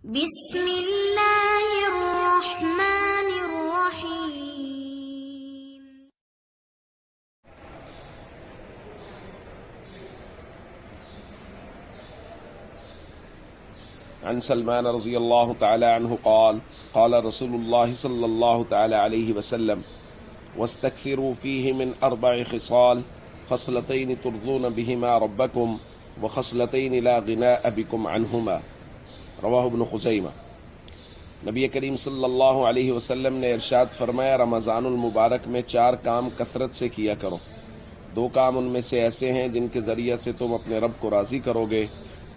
بسم اللہ الرحمن الرحیم۔ عن سلمان رضی اللہ تعالی عنہ قال قال رسول اللہ صلی اللہ تعالی علیہ وسلم واستكثروا فيه من 4 خصال خصلتين ترضون بهما ربكم وخصلتين لا غناء بكم عنهما رواہ ابن خزیمہ۔ نبی کریم صلی اللہ علیہ وسلم نے ارشاد فرمایا، رمضان المبارک میں 4 کام کثرت سے کیا کرو، 2 کام ان میں سے ایسے ہیں جن کے ذریعے سے تم اپنے رب کو راضی کرو گے،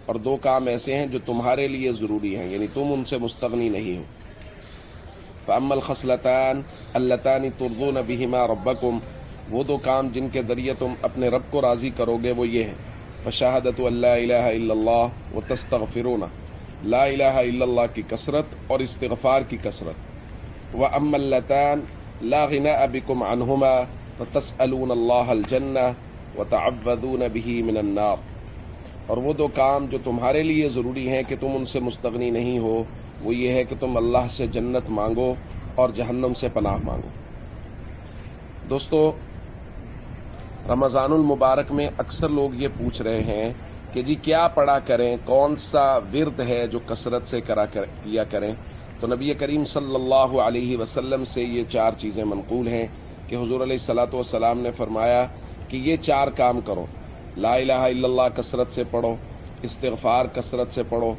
اور 2 کام ایسے ہیں جو تمہارے لیے ضروری ہیں، یعنی تم ان سے مستغنی نہیں ہو۔ فاما الخصلتان اللتان ترضون بهما ربکم، وہ 2 کام جن کے ذریعے تم اپنے رب کو راضی کرو گے وہ یہ ہیں، فشہادۃ ان لا الہ الا اللہ وتستغفرون، لا الہ الا اللہ کی کثرت اور استغفار کی کثرت۔ واما اللتان لا غناء بکم عنہما فتسألون اللہ الجنہ وتعوذون به من النار، اور وہ 2 کام جو تمہارے لیے ضروری ہیں کہ تم ان سے مستغنی نہیں ہو، وہ یہ ہے کہ تم اللہ سے جنت مانگو اور جہنم سے پناہ مانگو۔ دوستو، رمضان المبارک میں اکثر لوگ یہ پوچھ رہے ہیں کہ جی کیا پڑھا کریں، کون سا ورد ہے جو کثرت سے کیا کریں؟ تو نبی کریم صلی اللہ علیہ وسلم سے یہ 4 چیزیں منقول ہیں کہ حضور علیہ الصلوۃ والسلام نے فرمایا کہ یہ 4 کام کرو، لا الہ الا اللہ کثرت سے پڑھو، استغفار کثرت سے پڑھو،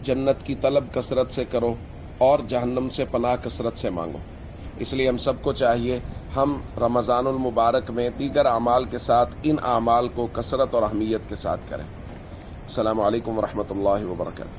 جنت کی طلب کثرت سے کرو، اور جہنم سے پناہ کثرت سے مانگو۔ اس لیے ہم سب کو چاہیے ہم رمضان المبارک میں دیگر اعمال کے ساتھ ان اعمال کو کثرت اور اہمیت کے ساتھ کریں۔ السلام علیکم ورحمۃ اللہ وبرکاتہ۔